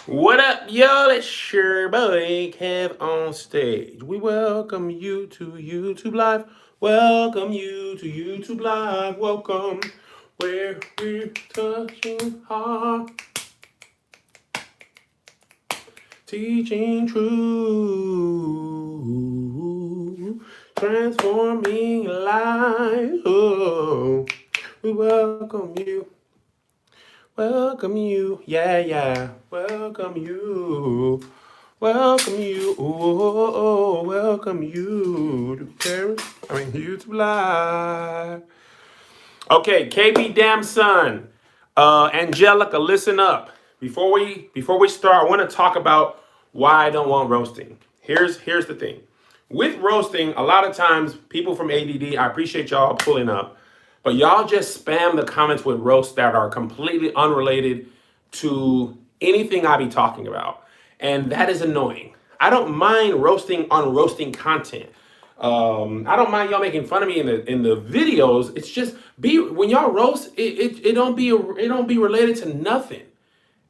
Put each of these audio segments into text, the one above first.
What up, y'all? It's your boy Kev on stage. We welcome you to YouTube Live. Welcome you to YouTube Live. Welcome where we're touching heart, teaching truth, transforming life. Oh, we welcome you. Welcome you, yeah, yeah. Welcome you, welcome you, oh, welcome you to Paris. YouTube Live. Okay, KB Damn Son, Angelica, listen up. Before we start, I want to talk about why I don't want roasting. Here's the thing. With roasting, a lot of times people from ADD, I appreciate y'all pulling up, but y'all just spam the comments with roasts that are completely unrelated to anything I be talking about, and that is annoying. I don't mind roasting on roasting content. I don't mind y'all making fun of me in the videos. It's just be when y'all roast, it don't be related to nothing.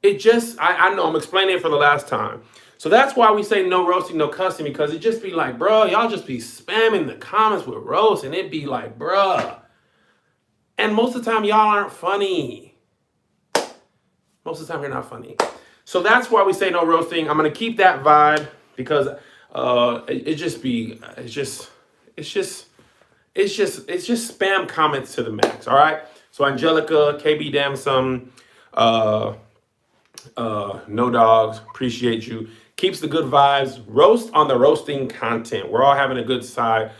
It just I know I'm explaining it for the last time. So that's why we say no roasting, no cussing, because it just be like, bro, y'all just be spamming the comments with roast, and it be like, bruh. And most of the time, y'all aren't funny. Most of the time, you're not funny. So that's why we say no roasting. I'm gonna keep that vibe because it just be it's just it's just spam comments to the max. All right. So Angelica, KB Damsum, uh, No Dogs, appreciate you. Keeps the good vibes. Roast on the roasting content. We're all having a good time.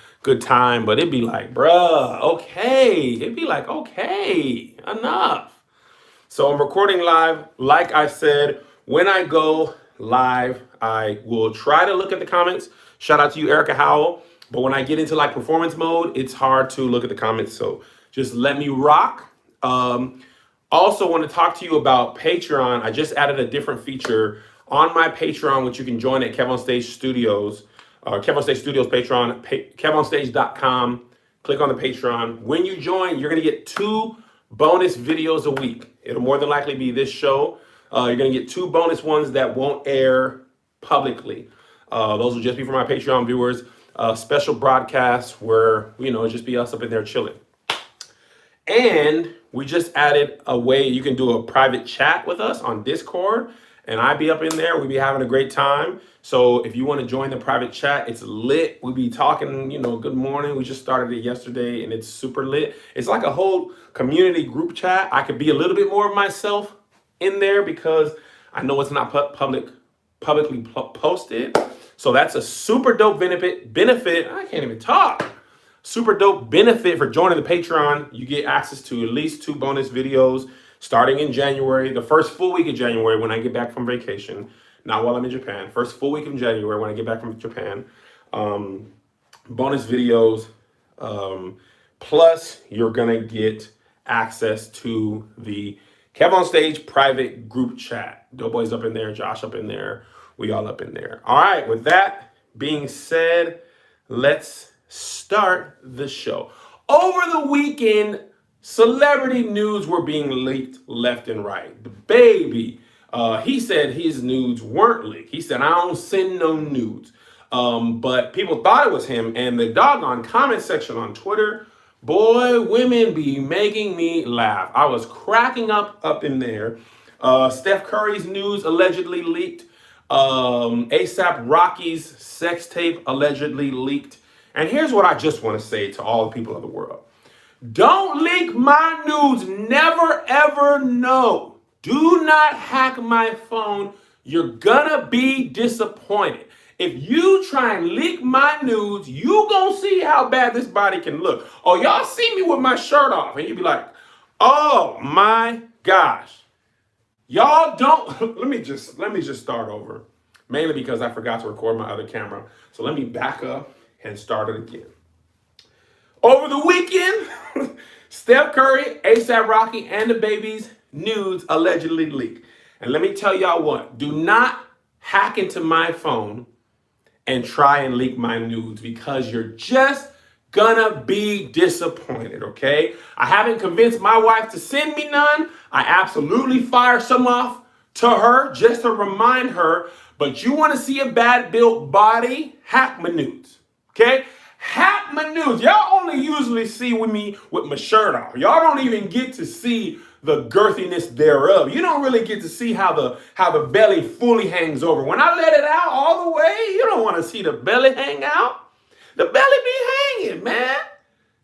But it'd be like, bruh, okay. It'd be like, okay, enough. So I'm recording live. Like I said, when I go live, I will try to look at the comments. Shout out to you, Erica Howell. But when I get into like performance mode, it's hard to look at the comments. So just let me rock. Also want to talk to you about Patreon. I just added a different feature on my Patreon, which you can join at Kev on Stage Studios, Kev on Stage Studios Patreon, kevonstage.com. Click on the Patreon. When you join, you're going to get 2 bonus videos a week. It'll more than likely be this show. You're going to get 2 bonus ones that won't air publicly. Those will just be for my Patreon viewers. Special broadcasts where, it'll just be us up in there chilling. And we just added a way you can do a private chat with us on Discord. And I be up in there. We be having a great time. So if you want to join the private chat, it's lit. We be talking, good morning. We just started it yesterday and it's super lit. It's like a whole community group chat. I could be a little bit more of myself in there because I know it's not publicly posted. So that's a super dope benefit. I can't even talk. Super dope benefit for joining the Patreon. You get access to at least 2 bonus videos starting in January, the first full week of January when I get back from vacation. Not while I'm in Japan. First full week of January when I get back from Japan. Bonus videos. Plus, you're going to get access to the Kev on Stage private group chat. Doughboy's up in there. Josh up in there. We all up in there. All right. With that being said, let's start the show. Over the weekend, celebrity nudes were being leaked left and right. DaBaby, he said his nudes weren't leaked. He said, I don't send no nudes. But people thought it was him, and the doggone comment section on Twitter, boy, women be making me laugh. I was cracking up in there. Steph Curry's nudes allegedly leaked. ASAP Rocky's sex tape allegedly leaked. And here's what I just want to say to all the people of the world. Don't leak my nudes. Never, ever know. Do not hack my phone. You're gonna be disappointed. If you try and leak my nudes, you gonna see how bad this body can look. Oh, y'all see me with my shirt off, and you be like, oh my gosh. Y'all don't, let me just start over. Mainly because I forgot to record my other camera. So let me back up and start it again. Over the weekend, Steph Curry, ASAP Rocky, and DaBaby's nudes allegedly leaked. And let me tell y'all what, do not hack into my phone and try and leak my nudes because you're just gonna be disappointed, okay? I haven't convinced my wife to send me none. I absolutely fire some off to her just to remind her, but you want to see a bad built body? Hack my nudes. Okay? Hack my nudes. Y'all only usually see with me with my shirt off. Y'all don't even get to see the girthiness thereof. You don't really get to see how the belly fully hangs over. When I let it out all the way, you don't want to see the belly hang out. The belly be hanging, man.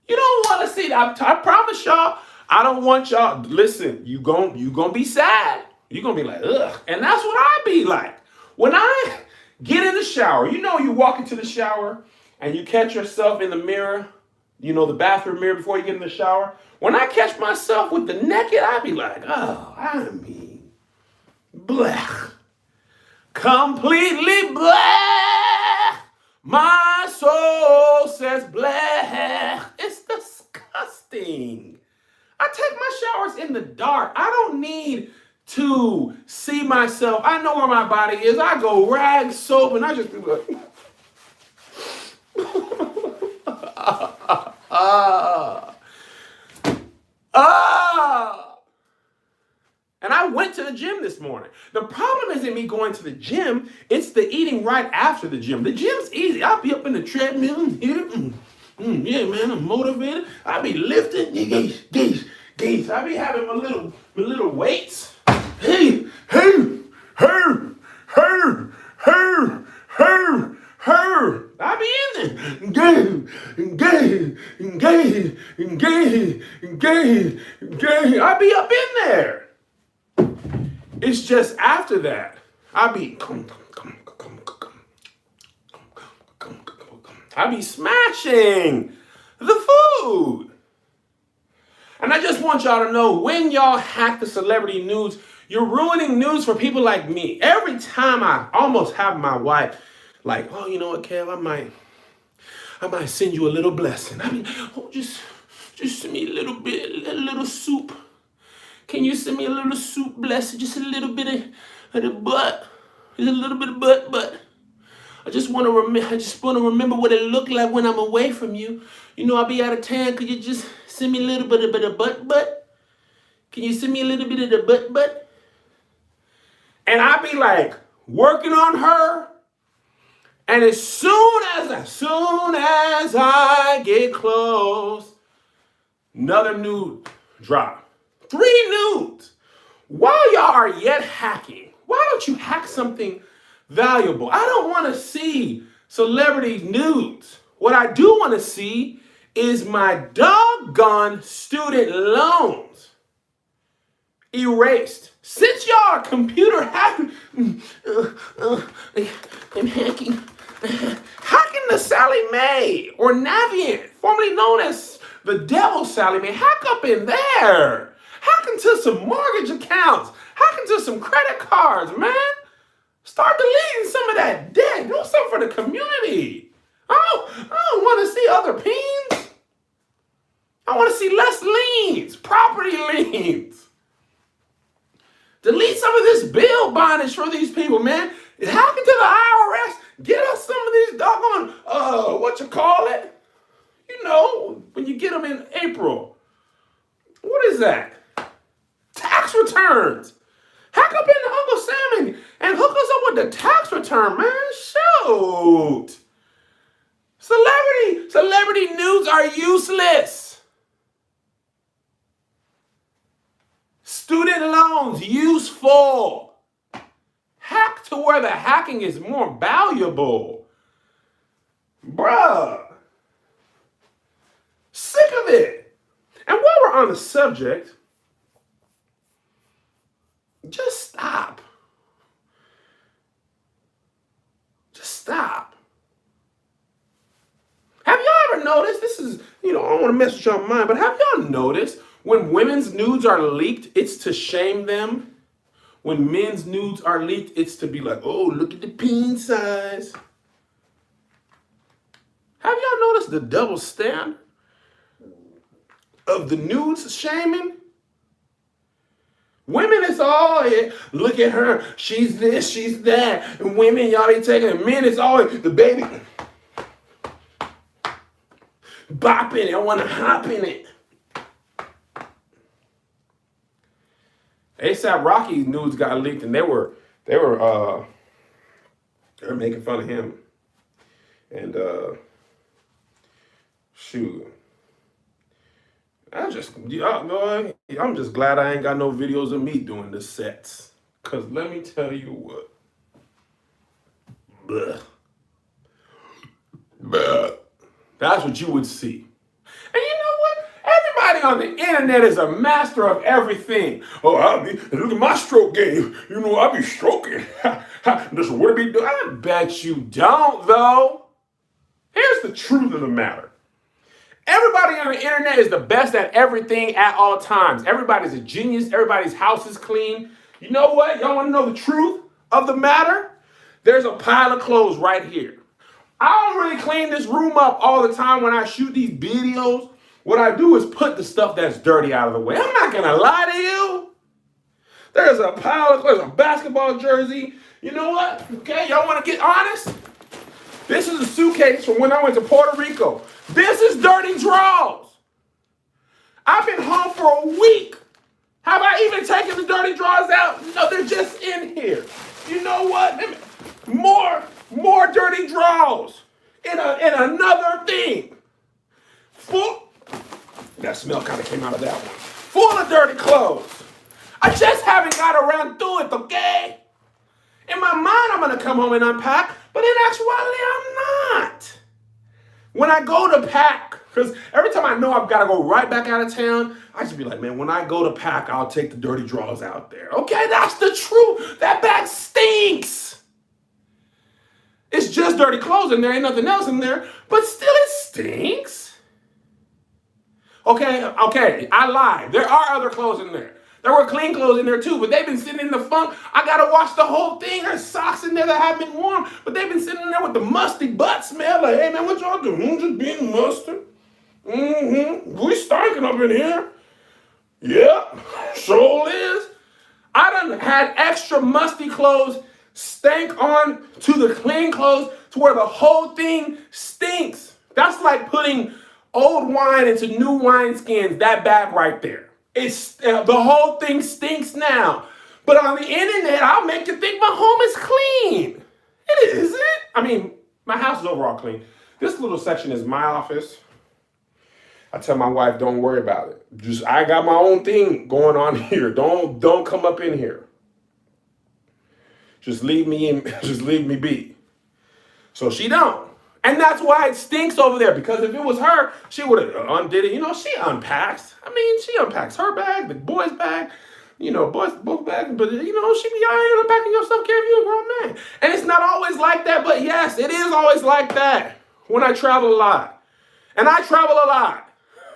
You don't want to see that. I promise y'all, I don't want y'all. Listen, you gon' be sad. You're going to be like, ugh. And that's what I be like. When I get in the shower, you walk into the shower and you catch yourself in the mirror, the bathroom mirror before you get in the shower. When I catch myself with the naked, I be like, oh, I mean, black. Completely black. My soul says black. It's disgusting. I take my showers in the dark. I don't need to see myself. I know where my body is. I go rag, soap, and I just be like, And I went to the gym this morning. The problem isn't me going to the gym. It's the eating right after the gym. The gym's easy. I'll be up in the treadmill. Yeah, man, I'm motivated. I'll be lifting. Gaze. I'll be having my little weights. Hey. I be in there. I be up in there. It's just after that, I be smashing the food. And I just want y'all to know, when y'all hack the celebrity nudes, you're ruining news for people like me. Every time I almost have my wife like, oh, you know what, Kev, I might send you a little blessing. I mean, just send me a little soup. Can you send me a little soup blessing? Just a little bit of the butt. Just a little bit of butt. I just want to remember what it looked like when I'm away from you. I'll be out of town. Could you just send me a little bit of butt? Can you send me a little bit of the butt? And I be like working on her. And as soon as I get close, another nude drop. 3 nudes. While y'all are yet hacking, why don't you hack something valuable? I don't want to see celebrity nudes. What I do want to see is my doggone student loans erased. Since y'all are computer hacking, I'm hacking the Sally Mae or Navient, formerly known as the Devil Sally Mae. Hack up in there. Hack into some mortgage accounts. Hack into some credit cards, man. Start deleting some of that debt. Do something for the community. I don't want to see other peens. I want to see less liens, property liens. Delete some of this bill bondage for these people, man. Hack into the IRS. Get us some of these doggone, when you get them in April. What is that? Tax returns. Hack up into Uncle Sam and hook us up with the tax return, man. Shoot. Celebrity nudes are useless. Student loans, useful. Hack to where the hacking is more valuable. Bruh. Sick of it. And while we're on the subject, just stop. Just stop. Have y'all ever noticed, this is, I don't want to mess with y'all mind, but have y'all noticed when women's nudes are leaked, it's to shame them? When men's nudes are leaked, it's to be like, oh, look at the peen size. Have y'all noticed the double standard of the nudes shaming? Women, it's all, look at her, she's this, she's that. And women, y'all be taking it. Men, it's always the baby bopping it. I want to hop in it. ASAP Rocky nudes got leaked, and they were making fun of him. And shoot, I'm just glad I ain't got no videos of me doing the sets. Cause let me tell you what. Blech. Blech. That's what you would see. And you know what? Everybody on the internet is a master of everything. Oh, look at my stroke game. You know, I be stroking. This is what it be doing. I bet you don't, though. Here's the truth of the matter. Everybody on the internet is the best at everything at all times. Everybody's a genius. Everybody's house is clean. You know what? Y'all want to know the truth of the matter? There's a pile of clothes right here. I don't really clean this room up all the time when I shoot these videos. What I do is put the stuff that's dirty out of the way. I'm not going to lie to you. There's a pile of clothes, a basketball jersey. You know what? Okay, y'all want to get honest? This is a suitcase from when I went to Puerto Rico. This is dirty drawers. I've been home for a week. Have I even taken the dirty drawers out? No, they're just in here. You know what? More dirty drawers in another thing. That smell kind of came out of that one. Full of dirty clothes. I just haven't got around to it, okay? In my mind, I'm going to come home and unpack, but in actuality, I'm not. When I go to pack, because every time I know I've got to go right back out of town, I just be like, man, when I go to pack, I'll take the dirty drawers out there. Okay, that's the truth. That bag stinks. It's just dirty clothes in there. Ain't nothing else in there, but still it stinks. Okay, I lied. There are other clothes in there. There were clean clothes in there too, but they've been sitting in the funk. I gotta wash the whole thing. There's socks in there that haven't been worn, but they've been sitting in there with the musty butt smell. Like, hey man, what y'all doing? Just being mustard. We stinking up in here. Yep, sure is. I done had extra musty clothes stank on to the clean clothes to where the whole thing stinks. That's like putting old wine into new wineskins, that bag right there. It's the whole thing stinks now. But on the internet, I'll make you think my home is clean. It isn't. I mean, my house is overall clean. This little section is my office. I tell my wife, don't worry about it. I got my own thing going on here. Don't come up in here. Just leave me in, just leave me be. So she don't. And that's why it stinks over there, because if it was her, she would have undid it. You know, she unpacks. I mean, she unpacks her bag, the boy's bag, both bags. But, she be unpacking your stuff, care of you, a grown man. And it's not always like that, but yes, it is always like that when I travel a lot. And I travel a lot.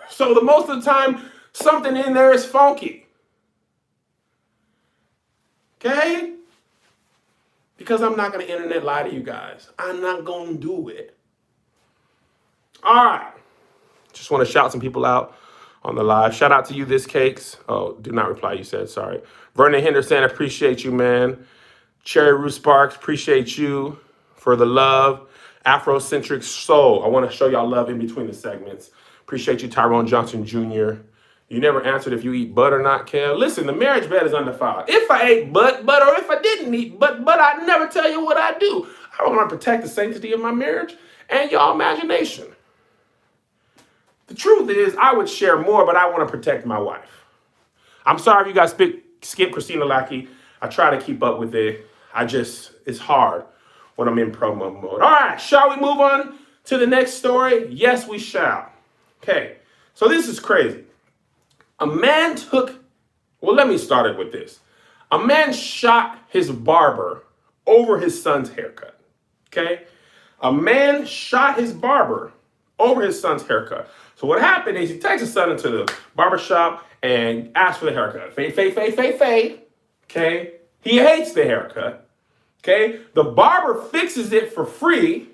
So the most of the time, something in there is funky. Okay? Because I'm not going to internet lie to you guys. I'm not going to do it. All right. Just want to shout some people out on the live. Shout out to you, This Cakes. Oh, do not reply, you said. Sorry. Vernon Henderson, appreciate you, man. Cherry Rue Sparks, appreciate you for the love. Afrocentric Soul. I want to show y'all love in between the segments. Appreciate you, Tyrone Johnson Jr. You never answered if you eat butt or not, Kel. Listen, the marriage bed is undefiled. If I ate butt, or if I didn't eat butt, I'd never tell you what I do. I want to protect the sanctity of my marriage and y'all imagination. The truth is, I would share more, but I want to protect my wife. I'm sorry if you guys skip Christina Lackey. I try to keep up with it. It's hard when I'm in promo mode. All right, shall we move on to the next story? Yes, we shall. Okay, so this is crazy. Let me start it with this. A man shot his barber over his son's haircut. Okay? A man shot his barber over his son's haircut. So what happened is he takes his son into the barber shop and asks for the haircut. Fade. Okay? He hates the haircut. Okay? The barber fixes it for free,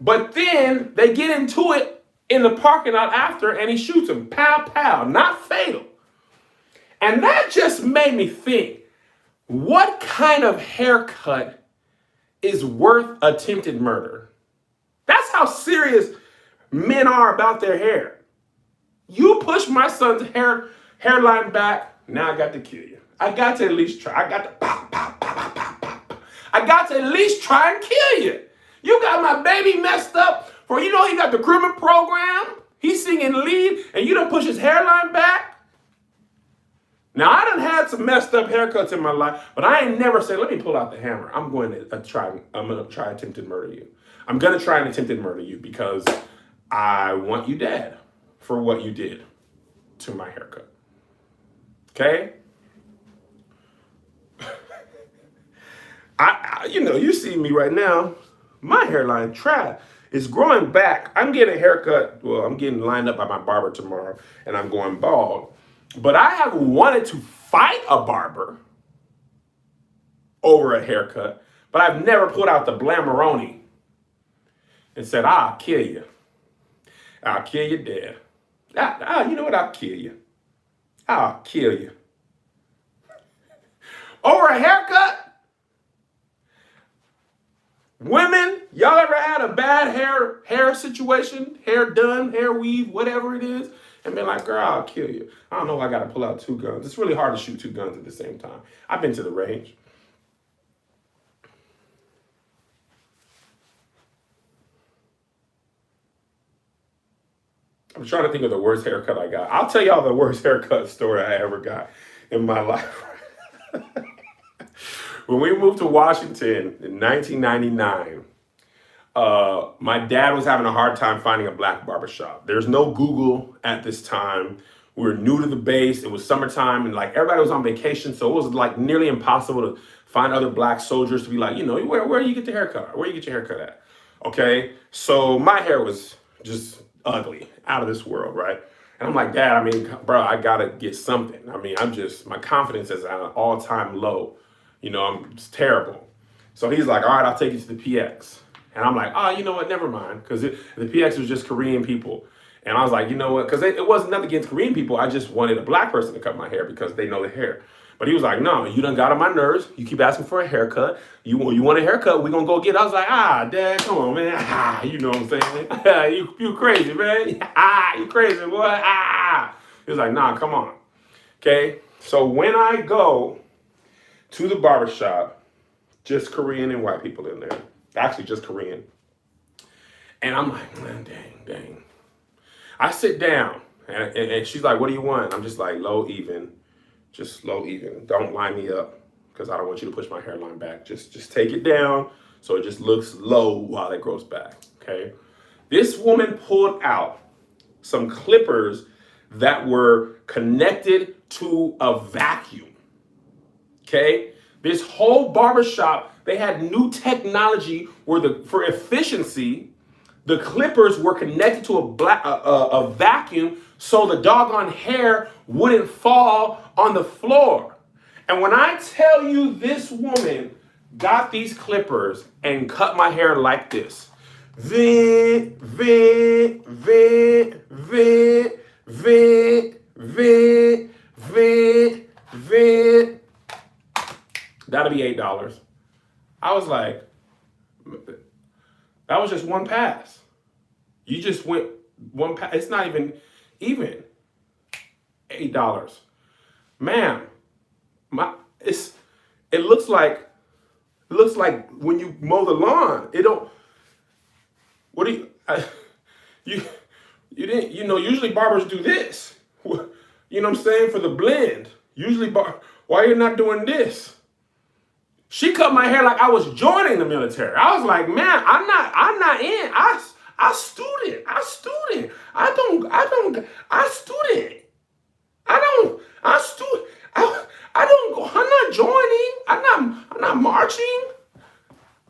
but then they get into it in the parking lot after, and he shoots him. Pow, pow. Not fatal. And that just made me think, what kind of haircut is worth attempted murder? That's how serious men are about their hair. You push my son's hairline back, now I got to kill you. I got to at least try. I got to pop, pop, pop, pop, pop, pop. I got to at least try and kill you. You got my baby messed up for, he got the recruitment program. He's singing lead, and you done push his hairline back. Now, I done had some messed up haircuts in my life, but I ain't never said, let me pull out the hammer. I'm going to try attempted murder you. I'm going to try and attempted murder you because I want you dead for what you did to my haircut. Okay? You see me right now. My hairline is growing back. I'm getting a haircut. Well, I'm getting lined up by my barber tomorrow, and I'm going bald. But I have wanted to fight a barber over a haircut, but I've never put out the Blammeroni and said, I'll kill you. I'll kill you dead. You know what? I'll kill you. I'll kill you. Over a haircut? Women, y'all ever had a bad hair situation, hair done, hair weave, whatever it is, and been like, girl, I'll kill you. I don't know, I got to pull out 2 guns. It's really hard to shoot 2 guns at the same time. I've been to the range. I'm trying to think of the worst haircut I got. I'll tell y'all the worst haircut story I ever got in my life. When we moved to Washington in 1999, my dad was having a hard time finding a black barbershop. There's no Google at this time. We were new to the base. It was summertime, and like everybody was on vacation, so it was like nearly impossible to find other black soldiers to be like, where do you get the haircut? Where do you get your haircut at? Okay, so my hair was just ugly, out of this world, right? And I'm like, Dad, bro, I gotta get something. My confidence is at an all-time low. It's terrible. So he's like, all right, I'll take you to the PX. And I'm like, you know what, never mind. Because the PX was just Korean people. And I was like, you know what, because it wasn't nothing against Korean people. I just wanted a black person to cut my hair because they know the hair. But he was like, no, you done got on my nerves. You keep asking for a haircut. You want a haircut, we're going to go get it. I was like, Dad, come on, man. You know what I'm saying? you crazy, man. You crazy, boy. He was like, nah, come on. Okay, so when I go to the barbershop, just Korean and white people in there. Actually, just Korean. And I'm like, man, dang. I sit down, and she's like, what do you want? I'm just like, low even. Just low even. Don't line me up, because I don't want you to push my hairline back. Just take it down so it just looks low while it grows back, okay? This woman pulled out some clippers that were connected to a vacuum. Okay, this whole barbershop, they had new technology where for efficiency, the clippers were connected to a vacuum so the doggone hair wouldn't fall on the floor. And when I tell you this woman got these clippers and cut my hair like this, that'll be $8. I was like, that was just one pass. You just went one pass. It's not even $8. Ma'am, it looks like when you mow the lawn. It don't. What do you didn't, usually barbers do this. You know what I'm saying? For the blend. Usually why you're not doing this? She cut my hair like I was joining the military. I was like, man, I'm not in. I student. I'm not joining. I'm not marching.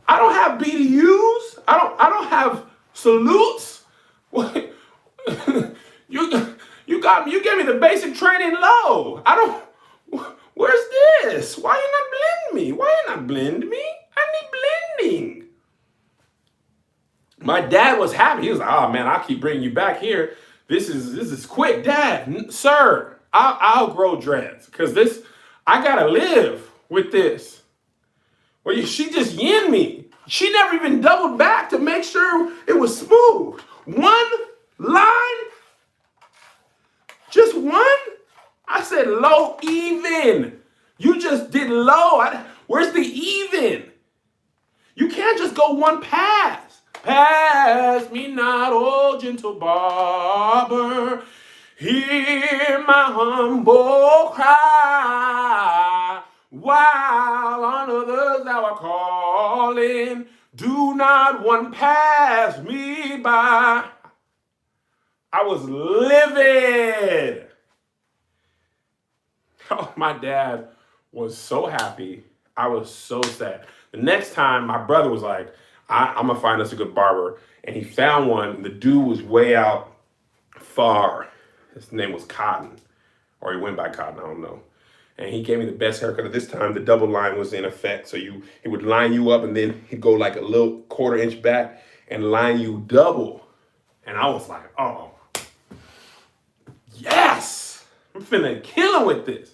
I don't have BDUs. I don't have salutes. You gave me the basic training low. Where's this? Why you not blend me? Why you not blend me? I need blending. My dad was happy. He was like, oh man, I'll keep bringing you back here. This is quick, Dad. Sir, I'll grow dreads because I gotta live with this. Well, she just yin me. She never even doubled back to make sure it was smooth. One line, just one. I said low even. You just did low. Where's the even? You can't just go one pass. Pass me not, oh gentle barber. Hear my humble cry. While on others thou art calling, do not one pass me by. I was livid. Oh, my dad was so happy. I was so sad. The next time, my brother was like, I'm going to find us a good barber. And he found one. The dude was way out far. His name was Cotton. Or he went by Cotton, I don't know. And he gave me the best haircut. At this time, the double line was in effect. So he would line you up, and then he'd go like a little quarter-inch back and line you double. And I was like, oh, yes! I'm finna kill him with this.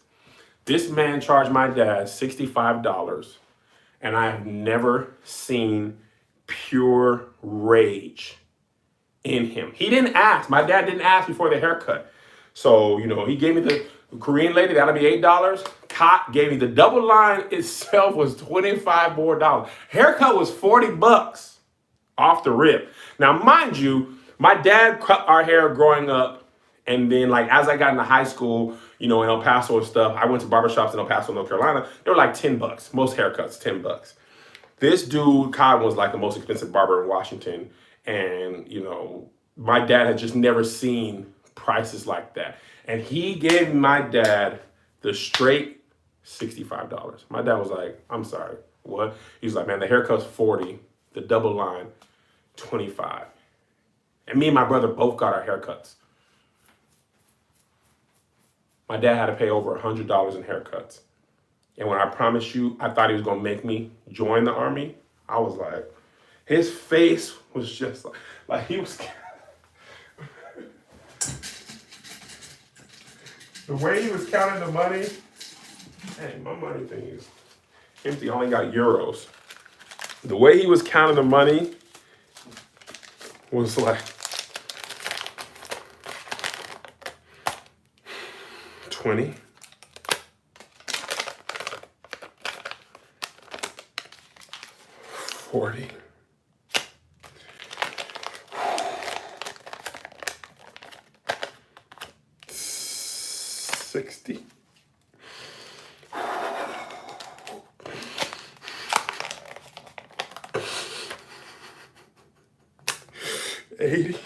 This man charged my dad $65, and I have never seen pure rage in him. He didn't ask. My dad didn't ask before the haircut. So, he gave me the Korean lady, that'll be $8. Cot gave me the double line itself was $25 more. Haircut was $40 off the rip. Now, mind you, my dad cut our hair growing up, and then as I got into high school, in El Paso and stuff, I went to barbershops in El Paso, North Carolina. They were like $10. Most haircuts, $10. This dude, Cotton, was like the most expensive barber in Washington. And, my dad had just never seen prices like that. And he gave my dad the straight $65. My dad was like, I'm sorry, what? He's like, man, the haircut's $40, the double line, $25. And me and my brother both got our haircuts. My dad had to pay over $100 in haircuts. And when I promise you, I thought he was going to make me join the army, I was like, his face was just like he was. The way he was counting the money, hey, my money thing is empty. I only got euros. The way he was counting the money was like 20. 40. 60. 80.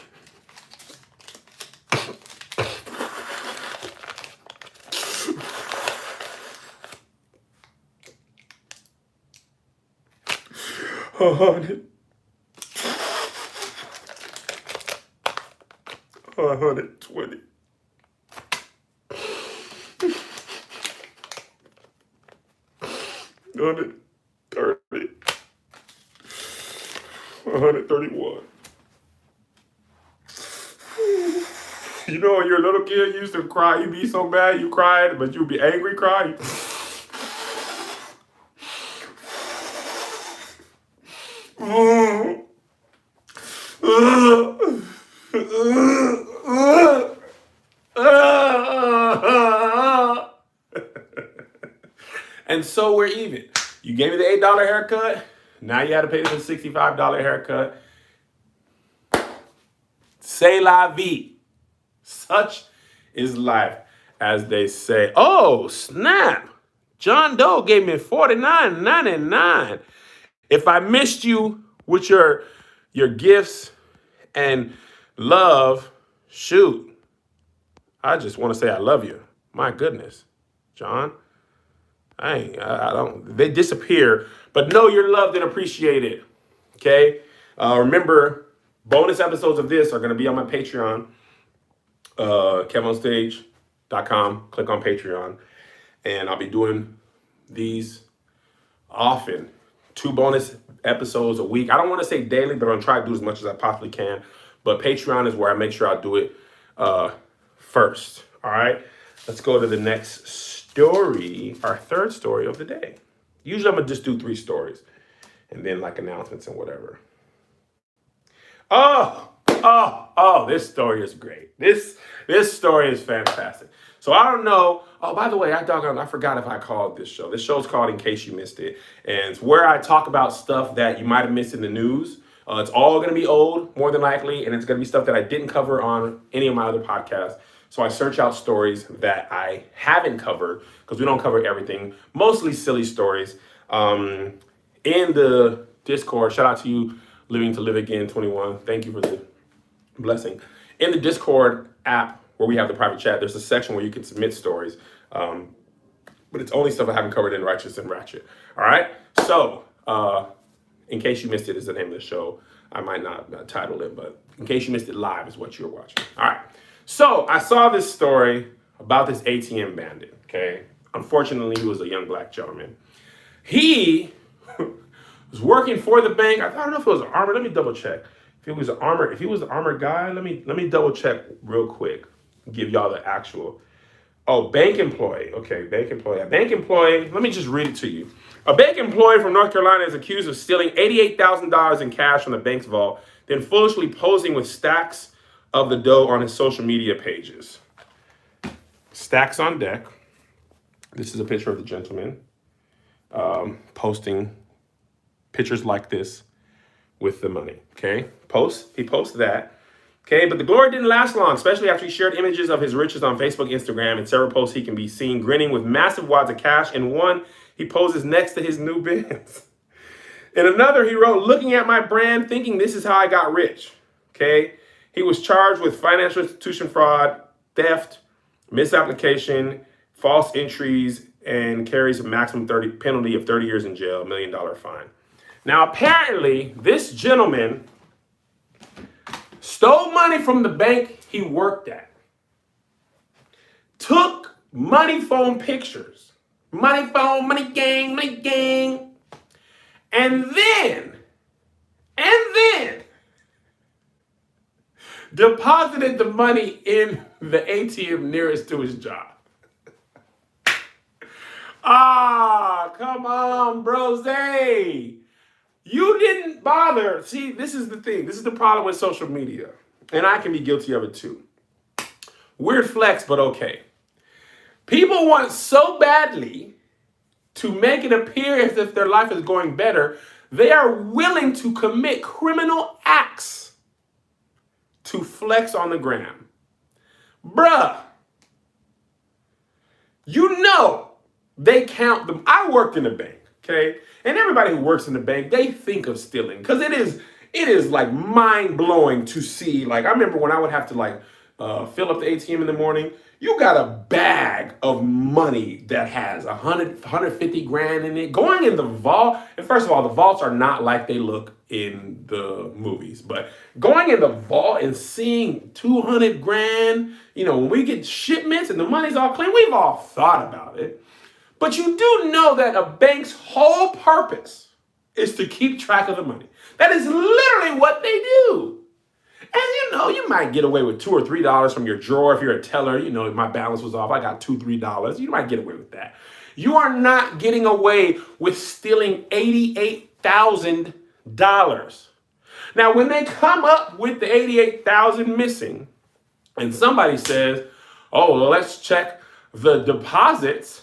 100. 120. 130. 131. When you're a little kid, you used to cry. You'd be so mad you cried, but you'd be angry crying. And so we're even. You gave me the $8 haircut. Now you had to pay the $65 haircut. C'est la vie. Such is life, as they say. Oh, snap. John Doe gave me $49.99. If I missed you with your gifts and love, shoot. I just want to say I love you. My goodness, John. I don't, they disappear, but know you're loved and appreciated. Okay. Remember, bonus episodes of this are going to be on my Patreon, KevinOnStage.com. Click on Patreon, and I'll be doing these often. 2 bonus episodes a week. I don't want to say daily, but I'm going to try to do as much as I possibly can. But Patreon is where I make sure I do it first. All right. Let's go to the next story, our third story of the day. Usually I'm going to just do 3 stories and then announcements and whatever. Oh, this story is great. This story is fantastic. So I don't know. Oh, by the way, I forgot if I called this show. This show's called In Case You Missed It. And it's where I talk about stuff that you might have missed in the news. It's all going to be old, more than likely, and it's going to be stuff that I didn't cover on any of my other podcasts. So I search out stories that I haven't covered, because we don't cover everything, mostly silly stories. In the Discord, shout out to you, Living to Live Again 21. Thank you for the blessing. In the Discord app, where we have the private chat, there's a section where you can submit stories. But it's only stuff I haven't covered in Righteous and Ratchet. All right? So, In Case You Missed It is the name of the show. I might not title it, but In Case You Missed It Live is what you're watching. All right. So, I saw this story about this ATM bandit, okay? Unfortunately, he was a young black gentleman. He was working for the bank. I don't know if it was armored. Let me double check. If he was the armored guy, let me double check real quick. Give y'all the actual. Oh, bank employee. Okay, bank employee. A bank employee, let me just read it to you. A bank employee from North Carolina is accused of stealing $88,000 in cash from the bank's vault, then foolishly posing with stacks of the dough on his social media pages. Stacks on deck. This is a picture of the gentleman posting pictures like this with the money, okay? He posts that. Okay, but the glory didn't last long, especially after he shared images of his riches on Facebook, Instagram, and several posts he can be seen grinning with massive wads of cash. In one, he poses next to his new Benz. In another, he wrote, "Looking at my brand, thinking this is how I got rich." Okay, he was charged with financial institution fraud, theft, misapplication, false entries, and carries a maximum penalty of 30 years in jail, $1 million fine. Now, apparently, this gentleman stole money from the bank he worked at, took money phone pictures, money phone, money gang, and then deposited the money in the ATM nearest to his job. Come on, bros. You didn't bother. See, this is the thing. This is the problem with social media. And I can be guilty of it too. Weird flex, but okay. People want so badly to make it appear as if their life is going better, they are willing to commit criminal acts to flex on the gram. Bruh, you know they count them. I worked in the bank, okay? And everybody who works in the bank, they think of stealing, because it is like mind-blowing to see. Like, I remember when I would have to fill up the ATM in the morning. You got a bag of money that has 150 grand in it going in the vault. And first of all, the vaults are not like they look in the movies, but going in the vault and seeing 200 grand, when we get shipments and the money's all clean, we've all thought about it. But you do know that a bank's whole purpose is to keep track of the money. That is literally what they do. And you might get away with $2 or $3 from your drawer if you're a teller. My balance was off. I got $2, $3. You might get away with that. You are not getting away with stealing $88,000. Now, when they come up with the 88,000 missing, and somebody says, "Oh, well, let's check the deposits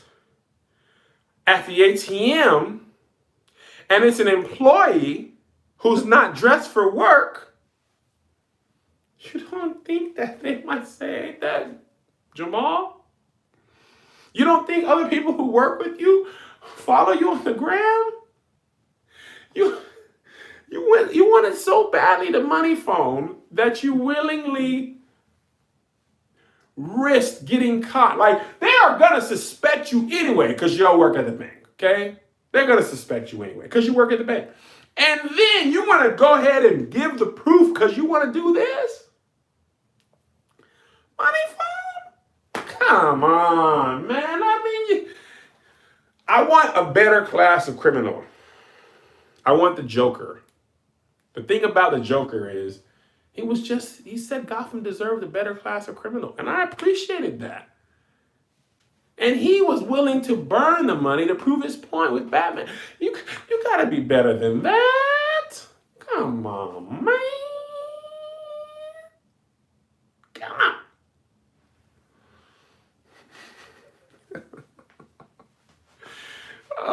at the ATM," and it's an employee who's not dressed for work, you don't think that they might say that, Jamal? You don't think other people who work with you follow you on the gram? You wanted so badly the money phone that you willingly risked getting caught. Like, they are going to suspect you anyway because you work at the bank, okay? They're going to suspect you anyway because you work at the bank. And then you want to go ahead and give the proof because you want to do this? Money phone? Come on, man. I want a better class of criminal. I want the Joker. The thing about the Joker is he said Gotham deserved a better class of criminal. And I appreciated that. And he was willing to burn the money to prove his point with Batman. You gotta be better than that. Come on, man. Come on.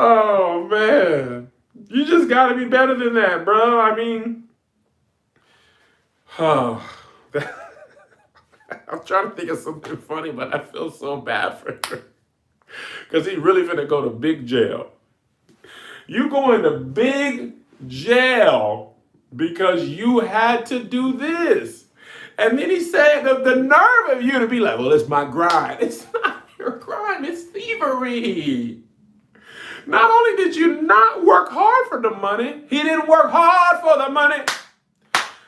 Oh, man. You just got to be better than that, bro. I mean, oh, I'm trying to think of something funny, but I feel so bad for her. Because he really finna go to big jail. You going to big jail because you had to do this. And then he said the nerve of you to be like, well, it's my grind. It's not your grind, it's thievery. Not only did you not work hard for the money, he didn't work hard for the money.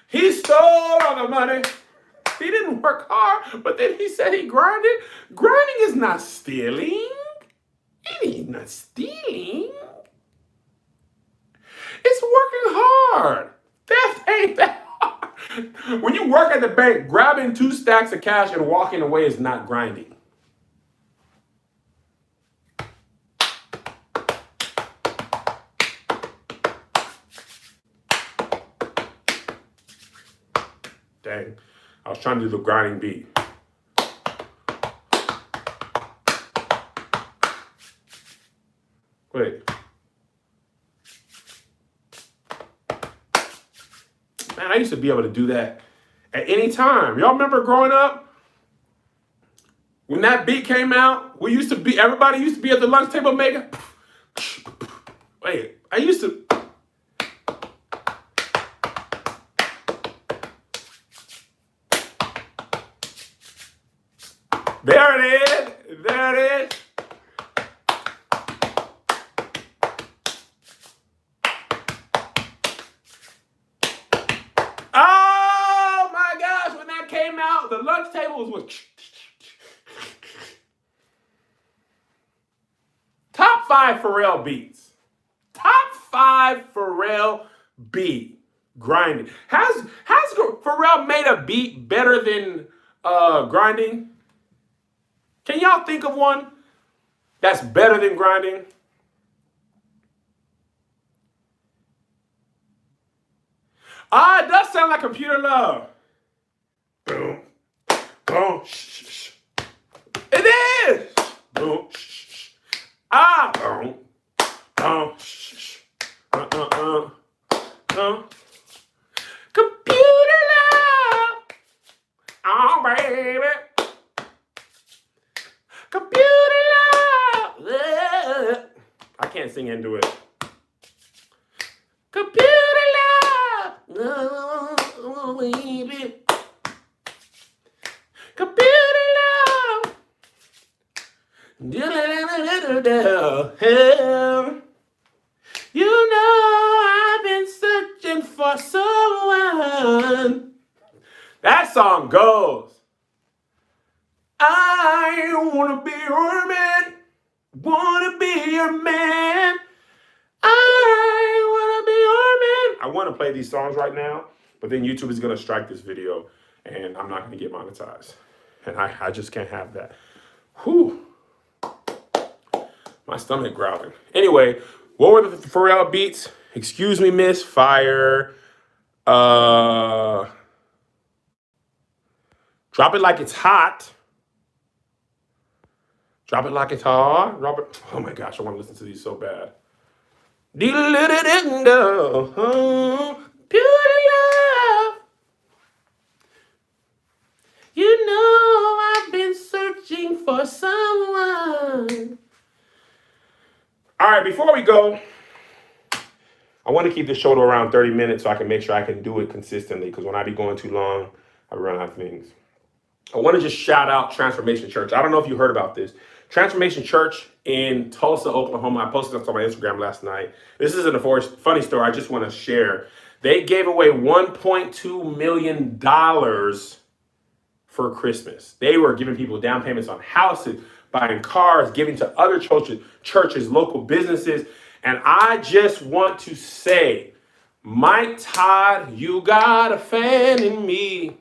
He stole all the money. He didn't work hard, but then he said he grinded. Grinding is not stealing. It is not stealing. It's working hard. Theft ain't that hard. When you work at the bank, grabbing 2 stacks of cash and walking away is not grinding. Dang, I was trying to do the grinding beat. Wait. Man, I used to be able to do that at any time. Y'all remember growing up? When that beat came out, everybody used to be at the lunch table making. Wait, I used to. There it is. There it is. Oh my gosh, when that came out, the lunch tables was top 5 Pharrell beats. Top 5 Pharrell beat. Grinding. Has Pharrell made a beat better than grinding? Can y'all think of one that's better than grinding? It does sound like Computer Love. Boom. Boom. Shh, shh. It is. Boom. Shh, shh. Boom. Boom. Shh, shh. Computer Love. Oh, baby. Computer Love. I can't sing into it. Computer Love. Oh, baby. Computer Love. You know I've been searching for someone. That song goes. I wanna be your man. Wanna be your man. I wanna be your man. I wanna play these songs right now, but then YouTube is gonna strike this video and I'm not gonna get monetized. And I just can't have that. Whew. My stomach growling. Anyway, what were the Pharrell beats? Excuse Me, Miss, Fire. Drop It Like It's Hot. Drop It Like It's Hot. Oh my gosh, I want to listen to these so bad. Beauty Love. You know I've been searching for someone. All right, before we go, I want to keep this show to around 30 minutes so I can make sure I can do it consistently, because when I be going too long, I run out of things. I want to just shout out Transformation Church. I don't know if you heard about this. Transformation Church in Tulsa, Oklahoma. I posted this on my Instagram last night. This isn't a funny story. I just want to share. They gave away $1.2 million for Christmas. They were giving people down payments on houses, buying cars, giving to other churches, local businesses. And I just want to say, Mike Todd, you got a fan in me.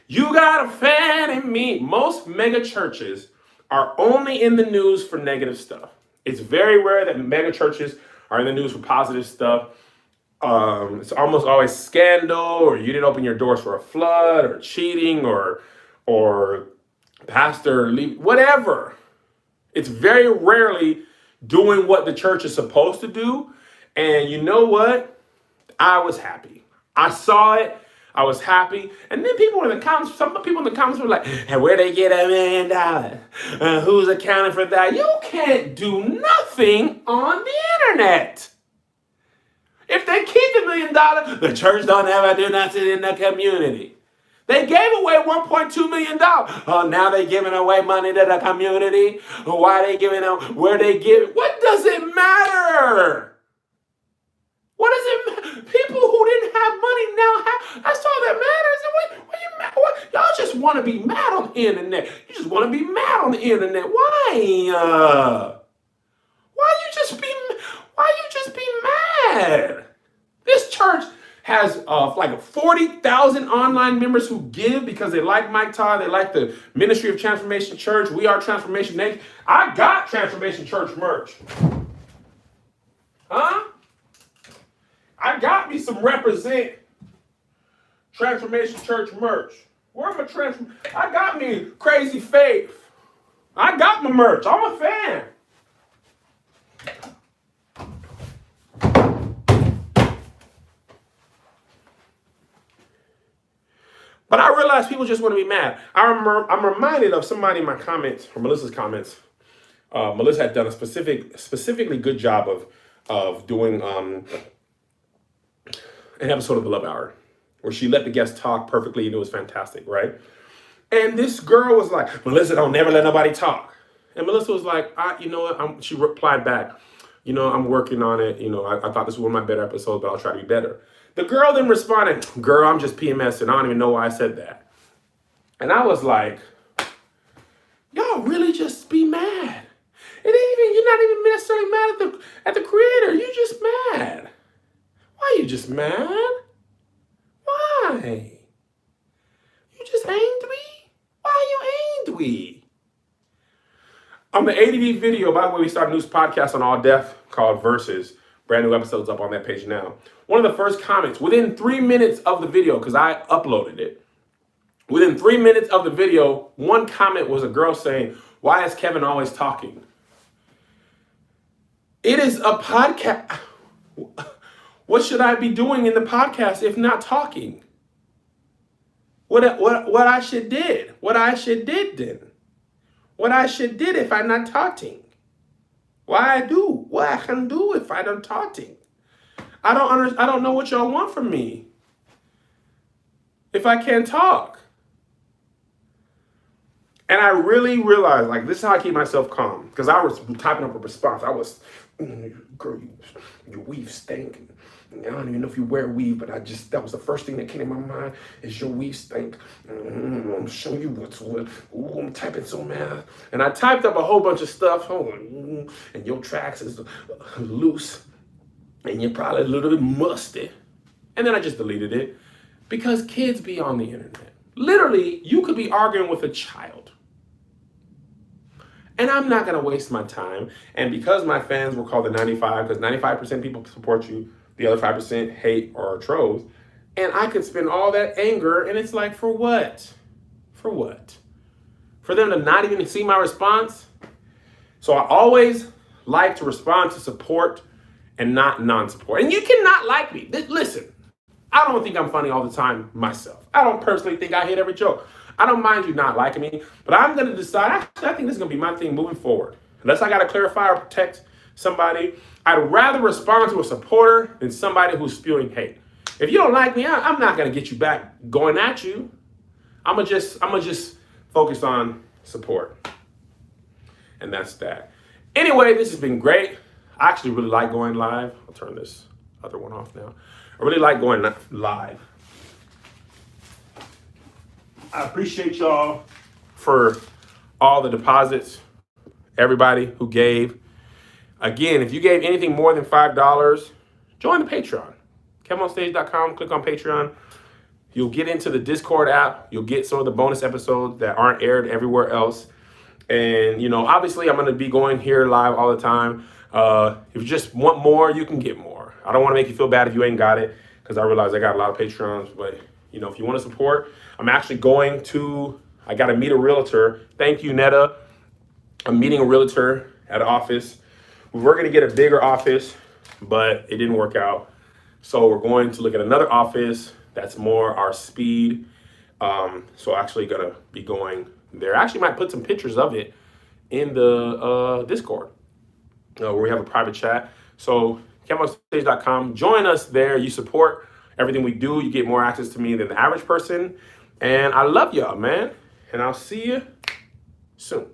You got a fan in me. Most mega churches are only in the news for negative stuff. It's very rare that mega churches are in the news for positive stuff. It's almost always scandal, or you didn't open your doors for a flood, or cheating, or pastor leave, whatever. It's very rarely doing what the church is supposed to do. And you know what? I was happy. I saw it. I was happy. And then people in the comments, some people in the comments were like, hey, where'd they get $1 million? Who's accounting for that? You can't do nothing on the internet. If they keep the $1 million, the church don't ever do nothing in the community. They gave away $1.2 million. Oh, now they're giving away money to the community. Why are they giving out? Where they give? What does it matter? What does it matter? People who didn't have money now have. That's all that matters. What you mad? What? Y'all just want to be mad on the internet. You just want to be mad on the internet. Why? Why you just be mad? This church has like 40,000 online members who give because they like Mike Todd, they like the Ministry of Transformation Church. We are Transformation Nation. I got Transformation Church merch. Huh? I got me some Represent Transformation Church merch. Where am I got me Crazy Faith. I got my merch. I'm a fan. But I realize people just want to be mad. I'm reminded of somebody in my comments, or Melissa's comments. Melissa had done a specifically good job of doing an episode of the Love Hour where she let the guests talk perfectly and it was fantastic, right? And this girl was like, Melissa, don't never let nobody talk. And Melissa was like, you know what? She replied back, you know, I'm working on it. You know, I thought this was one of my better episodes, but I'll try to be better. The girl then responded, girl, I'm just PMSing. I don't even know why I said that. And I was like, y'all really just be mad. You're not even necessarily mad at the creator. You just mad. Why are you just mad? Why? You just angry? Why are you angry? On the ADD video, by the way, we started a news podcast on All Deaf called Versus. Brand new episodes up on that page now. One of the first comments, within 3 minutes of the video, because I uploaded it, within 3 minutes of the video, one comment was a girl saying, why is Kevin always talking? It is a podcast. What should I be doing in the podcast if not talking? What I should did if I'm not talking? What I can do if I don't talking? I don't know what y'all want from me if I can't talk. And I really realized, like, this is how I keep myself calm. Because I was typing up a response. I was, girl, your weave stink. I don't even know if you wear weave, but that was the first thing that came to my mind is your weave stink. I'm showing you what's what. Ooh, I'm typing so mad. And I typed up a whole bunch of stuff. And your tracks is loose. And you're probably a little bit musty. And then I just deleted it. Because kids be on the internet. Literally, you could be arguing with a child. And I'm not going to waste my time. And because my fans were called the 95, because 95% people support you, the other 5% hate or are trolls. And I could spend all that anger, and it's like, for what? For what? For them to not even see my response? So I always like to respond to support and not non-support. And you cannot like me. Listen, I don't think I'm funny all the time myself. I don't personally think I hit every joke. I don't mind you not liking me, but I'm going to decide, actually, I think this is going to be my thing moving forward. Unless I got to clarify or protect somebody, I'd rather respond to a supporter than somebody who's spewing hate. If you don't like me, I'm not going to get you back going at you. I'm gonna just focus on support. And that's that. Anyway, this has been great. I actually really like going live. I'll turn this other one off now. I really like going live. I appreciate y'all for all the deposits, everybody who gave. Again, if you gave anything more than $5, join the Patreon. KevinOnStage.com, click on Patreon. You'll get into the Discord app. You'll get some of the bonus episodes that aren't aired everywhere else. And, you know, obviously I'm going to be going here live all the time. If you just want more, you can get more. I don't want to make you feel bad if you ain't got it, because I realize I got a lot of Patreons. But, you know, if you want to support, I'm actually I got to meet a realtor. Thank you, Netta. I'm meeting a realtor at an office. We were going to get a bigger office, but it didn't work out. So we're going to look at another office that's more our speed. So actually going to be going there. I actually might put some pictures of it in the Discord where we have a private chat. So CamOnStage.com. Join us there. You support everything we do. You get more access to me than the average person. And I love y'all, man. And I'll see you soon.